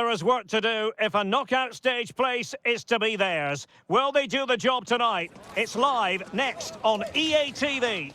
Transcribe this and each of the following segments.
There is work to do if a knockout stage place is to be theirs. Will they do the job tonight? It's live next on EA TV.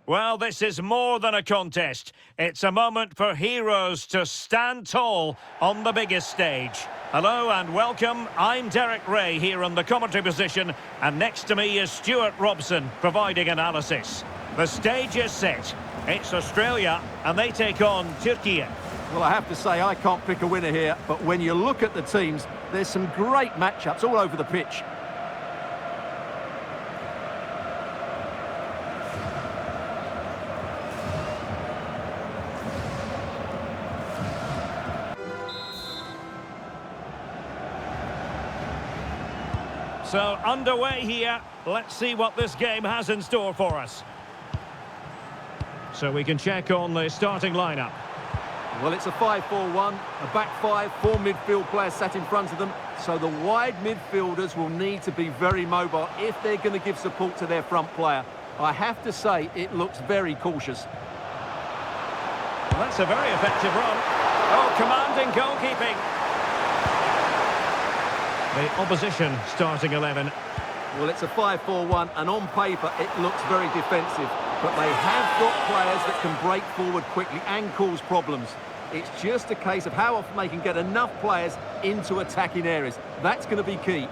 Well, this is more than a contest. It's a moment for heroes to stand tall on the biggest stage. Hello and welcome. I'm Derek Ray here in the commentary position, and next to me is Stuart Robson providing analysis. The stage is set. It's Australia and they take on Turkey. Well, I have to say I can't pick a winner here, but when you look at the teams, there's some great matchups all over the pitch. So, underway here. Let's see what this game has in store for us. So we can check on the starting lineup. Well, it's a 5-4-1, a back five, four midfield players sat in front of them, so the wide midfielders will need to be very mobile if they're going to give support to their front player. I have to say, it looks very cautious. Well, that's a very effective run. Oh, commanding goalkeeping. The opposition starting 11. Well, it's a 5-4-1, and on paper it looks very defensive, but they have got players that can break forward quickly and cause problems. It's just a case of how often they can get enough players into attacking areas. That's going to be key.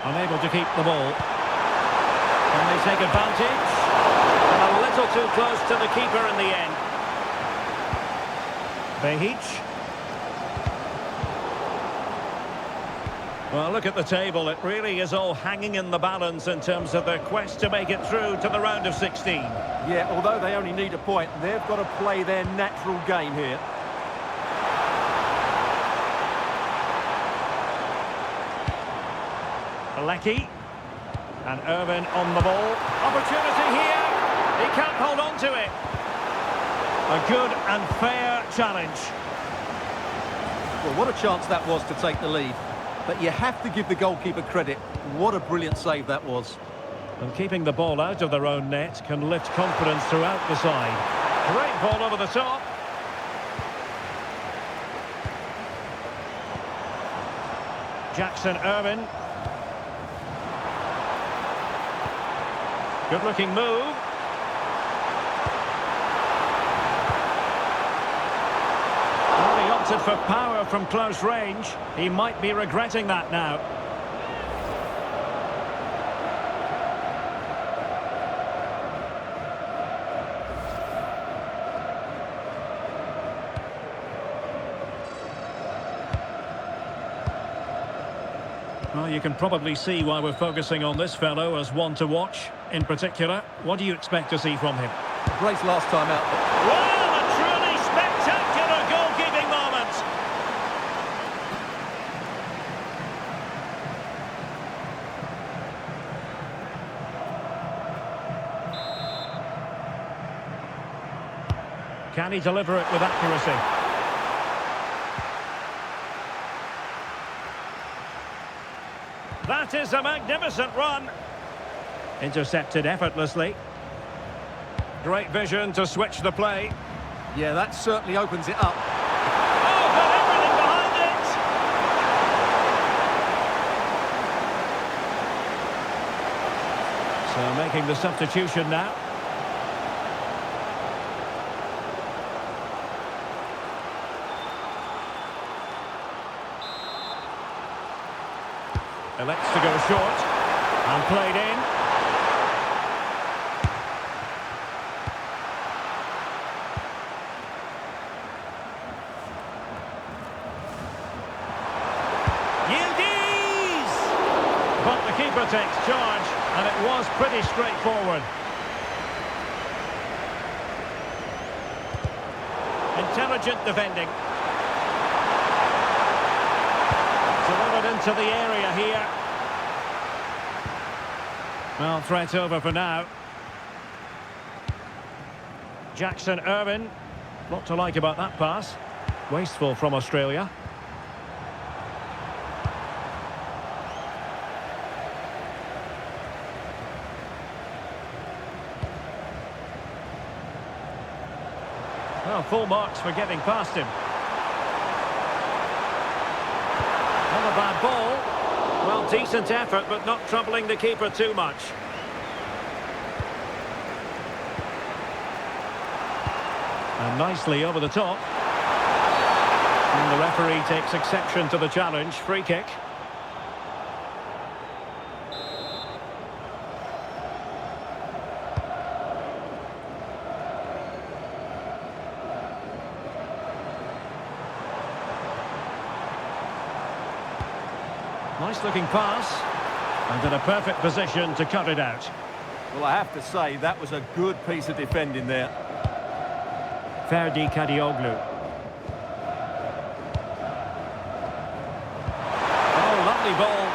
Unable to keep the ball. Can they take advantage? A little too close to the keeper in the end. Behic. Well, look at the table. It really is all hanging in the balance in terms of their quest to make it through to the round of 16. Yeah, although they only need a point, they've got to play their natural game here. Lecky. And Irvin on the ball. Opportunity here. He can't hold on to it. A good and fair challenge. Well, what a chance that was to take the lead. But you have to give the goalkeeper credit. What a brilliant save that was. And keeping the ball out of their own net can lift confidence throughout the side. Great ball over the top. Jackson Irvin. Good-looking move. Well, he opted for power from close range. He might be regretting that now. Well, you can probably see why we're focusing on this fellow as one to watch. In particular, what do you expect to see from him? Brace last time out. Well, a truly spectacular goalkeeping moment. Can he deliver it with accuracy? That is a magnificent run. Intercepted effortlessly. Great vision to switch the play. Yeah, that certainly opens it up. Oh, got everything behind it! So making the substitution now. Elects to go short and played in. Yildiz! But the keeper takes charge, and it was pretty straightforward. Intelligent defending. Delivered into the area here. Well, threat over for now. Jackson Irvin. Lot to like about that pass. Wasteful from Australia. Well, full marks for getting past him. Not a bad ball. Well, decent effort, but not troubling the keeper too much. And nicely over the top. And the referee takes exception to the challenge. Free kick. Nice looking pass. And in a perfect position to cut it out. Well, I have to say, that was a good piece of defending there. Ferdi Kadioglu. Oh, lovely ball.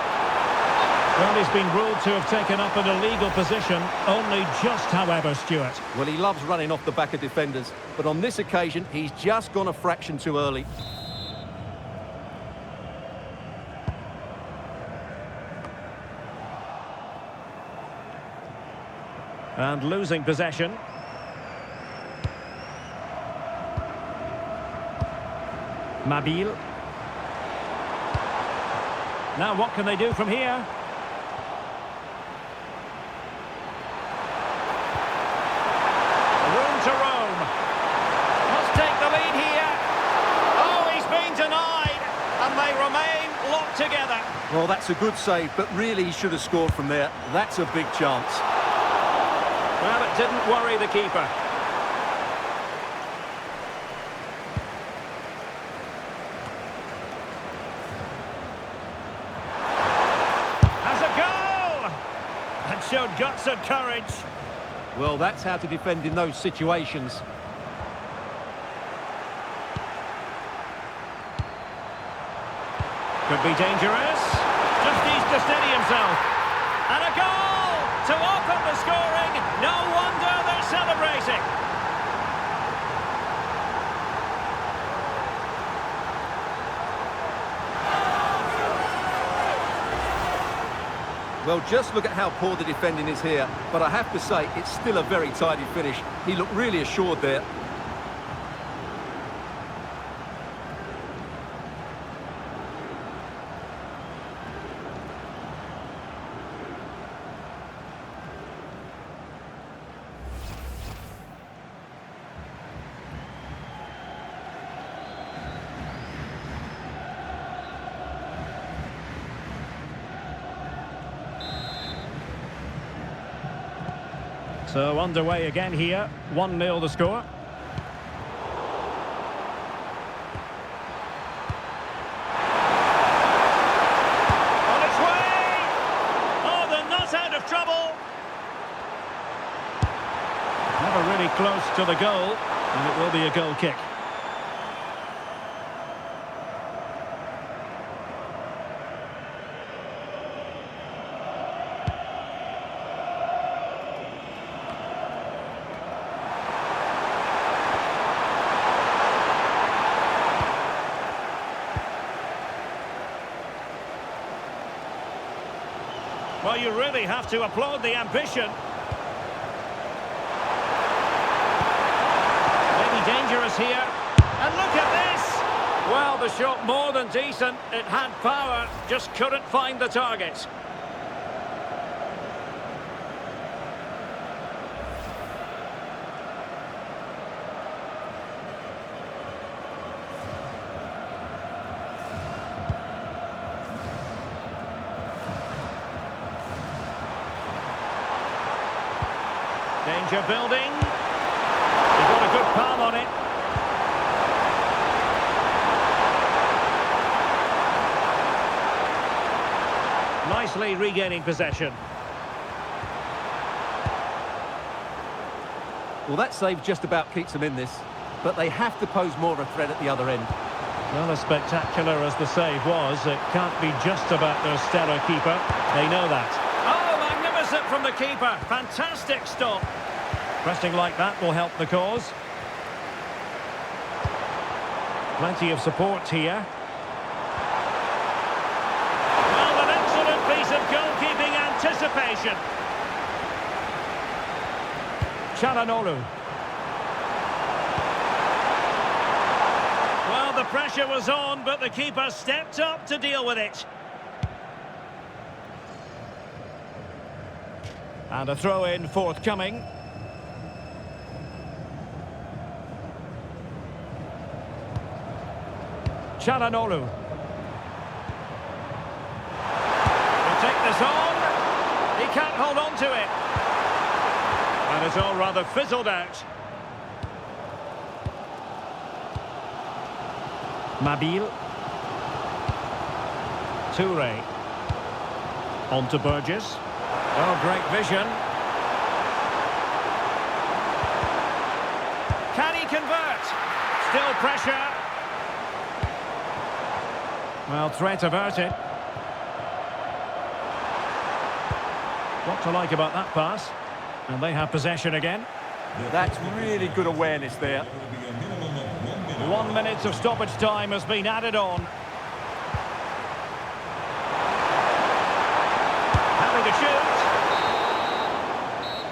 Well, he's been ruled to have taken up an illegal position, only just, however, Stuart. Well, he loves running off the back of defenders, but on this occasion, he's just gone a fraction too early. And losing possession. Mabil. Now what can they do from here? Room to roam. Let's take the lead here. Oh, he's been denied. And they remain locked together. Well, that's a good save, but really he should have scored from there. That's a big chance. Well, it didn't worry the keeper. Showed guts and courage. Well, that's how to defend in those situations. Could be dangerous. Just needs to steady himself. And a goal to open the scoring. No wonder they're celebrating. Well, just look at how poor the defending is here. But I have to say, it's still a very tidy finish. He looked really assured there. So underway again here, 1-0 the score. On its way! Oh, they're not out of trouble! Never really close to the goal, and it will be a goal kick. Well, you really have to applaud the ambition. Maybe dangerous here. And look at this! Well, the shot more than decent. It had power, just couldn't find the target. Danger building. He got a good palm on it. Nicely regaining possession. Well, that save just about keeps them in this, but they have to pose more of a threat at the other end. Well, as spectacular as the save was, it can't be just about their stellar keeper. They know that. Oh, magnificent from the keeper. Fantastic stop. Pressing like that will help the cause. Plenty of support here. Well, an excellent piece of goalkeeping anticipation. Çalhanoğlu. Well, the pressure was on, but the keeper stepped up to deal with it. And a throw-in forthcoming. Çalhanoğlu. He'll take this on. He can't hold on to it. And it's all rather fizzled out. Mabil. Toure. On to Burgess. Oh, great vision. Can he convert? Still pressure. Well, threat averted. What to like about that pass? And they have possession again. That's really good awareness there. 1 minute of stoppage time has been added on. Having to shoot.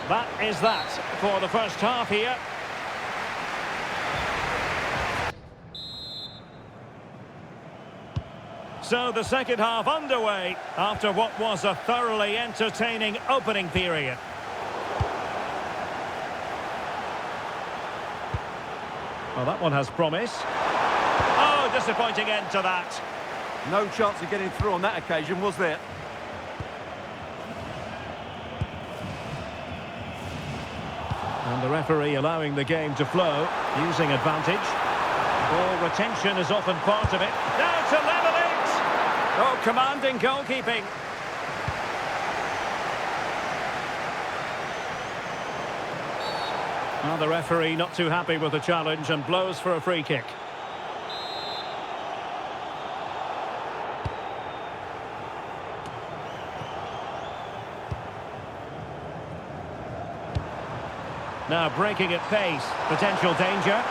That is that for the first half here. So the second half underway after what was a thoroughly entertaining opening period. Well, that one has promise. Oh, disappointing end to that. No chance of getting through on that occasion, was there? And the referee allowing the game to flow, using advantage. Ball retention is often part of it. Now to level it! Oh, commanding goalkeeping. Well, the referee not too happy with the challenge and blows for a free kick. Now breaking at pace, potential danger.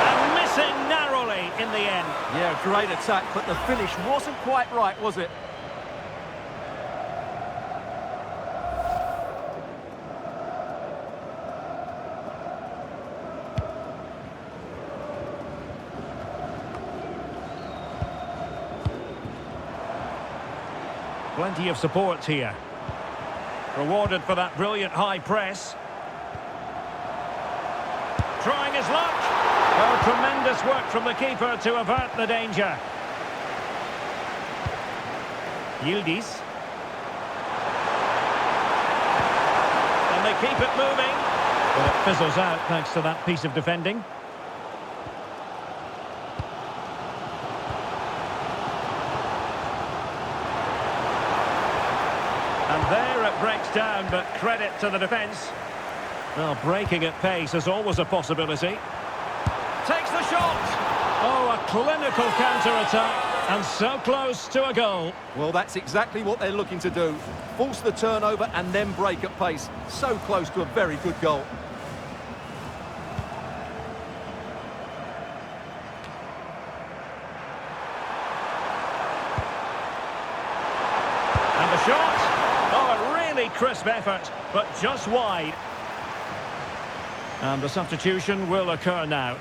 And missing narrowly in the end. Yeah, great attack, but the finish wasn't quite right, was it? Plenty of support here. Rewarded for that brilliant high press. Trying his luck. Oh, tremendous work from the keeper to avert the danger. Yildiz. And they keep it moving. But it fizzles out thanks to that piece of defending. And there it breaks down, but credit to the defence. Well, breaking at pace is always a possibility. Takes the shot! Oh, a clinical counter-attack, and so close to a goal. Well, that's exactly what they're looking to do. Force the turnover and then break at pace. So close to a very good goal. And the shot! Oh, a really crisp effort, but just wide. And the substitution will occur now.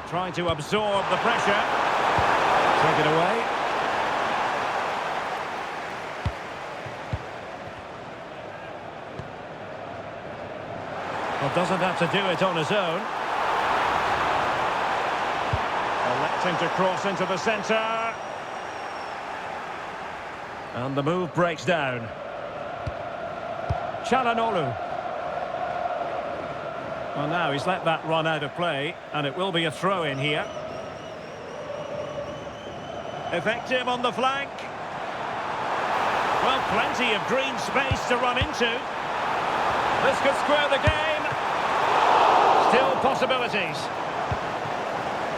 Trying to absorb the pressure. Take it away. Well, doesn't have to do it on his own. Electing to cross into the centre. And the move breaks down. Çalhanoğlu. Well, now he's let that run out of play, and it will be a throw-in here. Effective on the flank. Well, plenty of green space to run into. This could square the game. Still possibilities.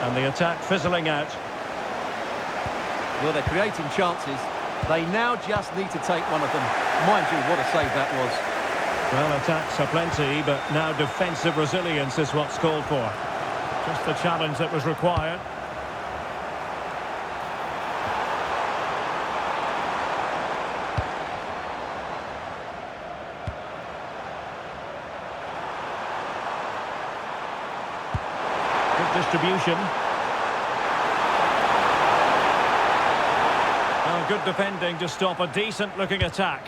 And the attack fizzling out. Well, they're creating chances. They now just need to take one of them. Mind you, what a save that was. Well, attacks are plenty, but now defensive resilience is what's called for. Just the challenge that was required. Good distribution. Oh, good defending to stop a decent-looking attack.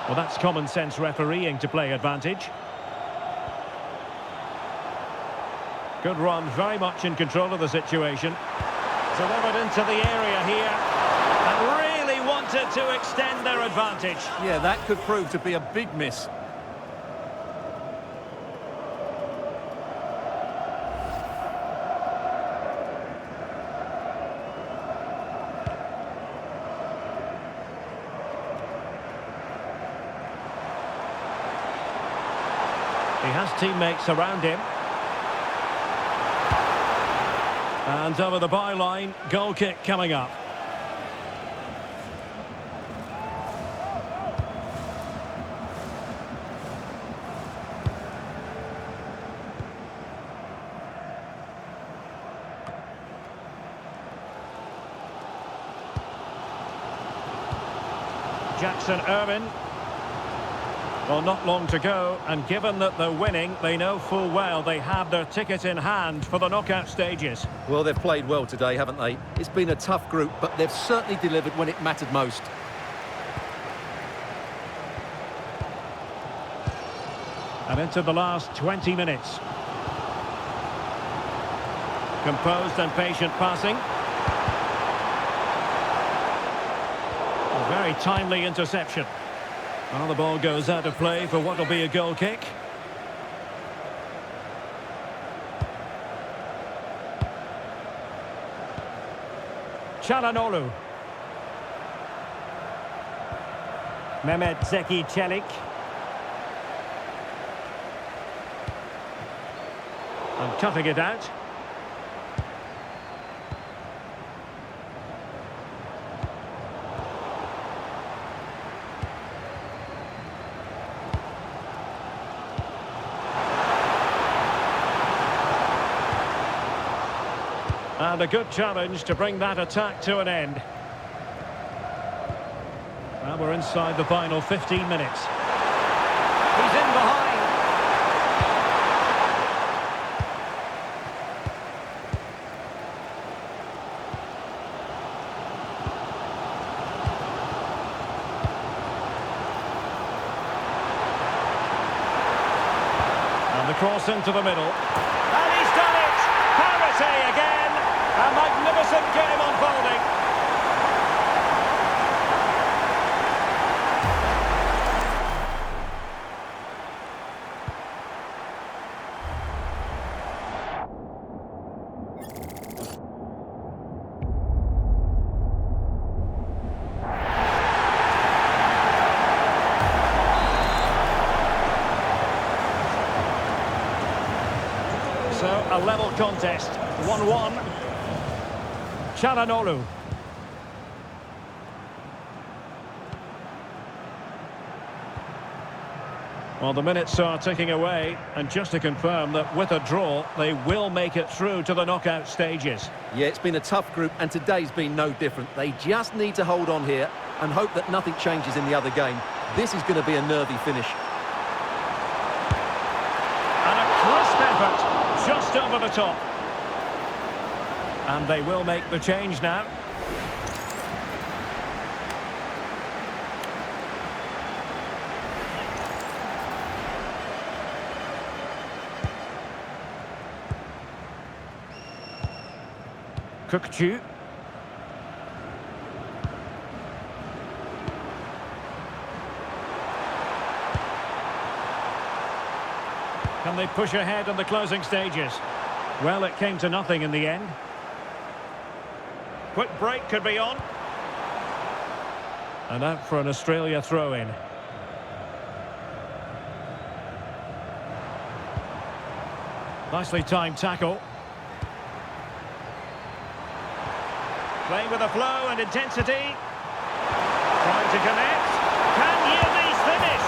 Well, that's common sense refereeing to play advantage. Good run, very much in control of the situation. Delivered into the area here. And really wanted to extend their advantage. Yeah, that could prove to be a big miss. He has teammates around him. And over the byline, goal kick coming up. Jackson Irvin. Well, not long to go, and given that they're winning, they know full well they have their ticket in hand for the knockout stages. Well, they've played well today, haven't they? It's been a tough group, but they've certainly delivered when it mattered most. And into the last 20 minutes. Composed and patient passing. A very timely interception. Well, the ball goes out of play for what will be a goal kick. Çalhanoğlu. Mehmet Zeki Çelik. And cutting it out. And a good challenge to bring that attack to an end. Well, we're inside the final 15 minutes. He's in behind. And the cross into the middle. And he's done it! Parity again! A magnificent game unfolding. So, a level contest, 1-1. Çalhanoğlu. Well, the minutes are ticking away, and just to confirm that with a draw, they will make it through to the knockout stages. Yeah, it's been a tough group, and today's been no different. They just need to hold on here and hope that nothing changes in the other game. This is going to be a nervy finish. And a crisp effort, just over the top. And they will make the change now. Kökçü. Can they push ahead in the closing stages? Well, it came to nothing in the end. Quick break could be on. And out for an Australia throw-in. Nicely timed tackle. Playing with a flow and intensity. Trying to connect. Can Yildiz finish?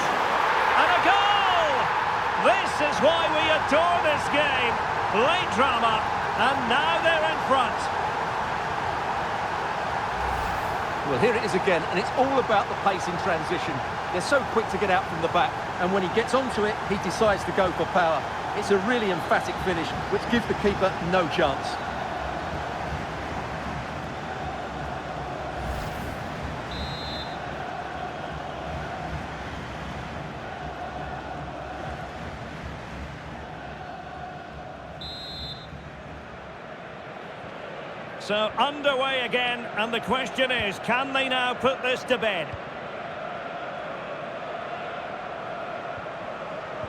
And a goal! This is why we adore this game. Late drama, and now they're in front. Well, here it is again, and it's all about the pace in transition. They're so quick to get out from the back, and when he gets onto it, he decides to go for power. It's a really emphatic finish, which gives the keeper no chance. So underway again, and the question is, can they now put this to bed?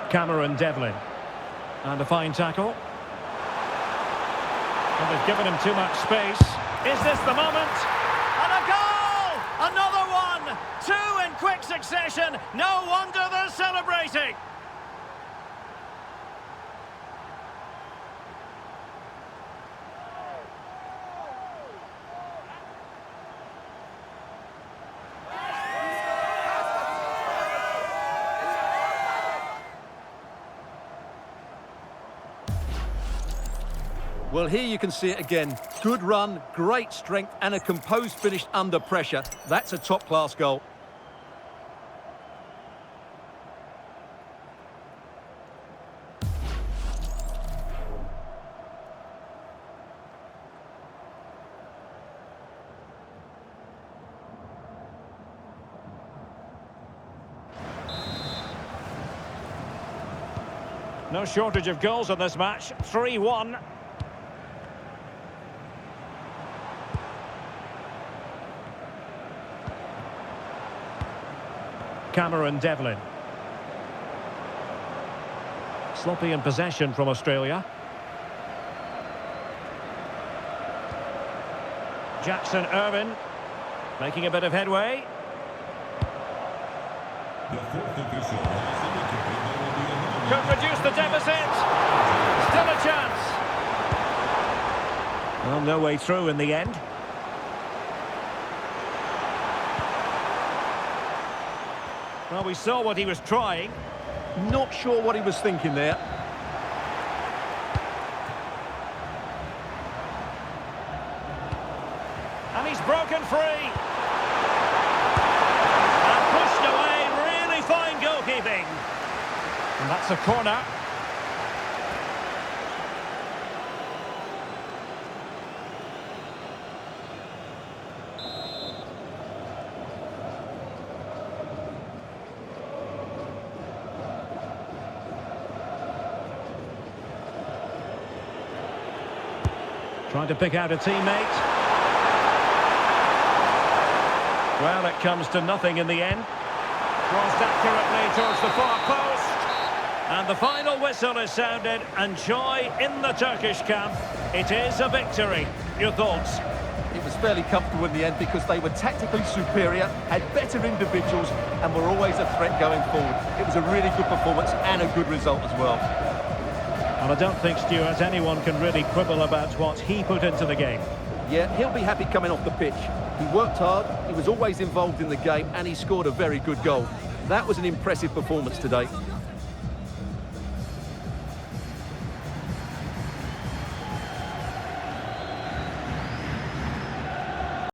Cameron Devlin. And a fine tackle. And they've given him too much space. Is this the moment? And a goal! Another one! Two in quick succession. No wonder they're celebrating. Well, here you can see it again. Good run, great strength, and a composed finish under pressure. That's a top-class goal. No shortage of goals in this match. 3-1. Cameron Devlin. Sloppy in possession from Australia. Jackson Irvine making a bit of headway. Could reduce the deficit. Still a chance. Well, no way through in the end. Well, we saw what he was trying. Not sure what he was thinking there. And he's broken free. And pushed away. Really fine goalkeeping. And that's a corner. Trying to pick out a teammate. Well, it comes to nothing in the end. Crossed accurately towards the far post. And the final whistle is sounded, and joy in the Turkish camp. It is a victory. Your thoughts? It was fairly comfortable in the end because they were tactically superior, had better individuals, and were always a threat going forward. It was a really good performance and a good result as well. And I don't think, Stuart, anyone can really quibble about what he put into the game. Yeah, he'll be happy coming off the pitch. He worked hard, he was always involved in the game, and he scored a very good goal. That was an impressive performance today.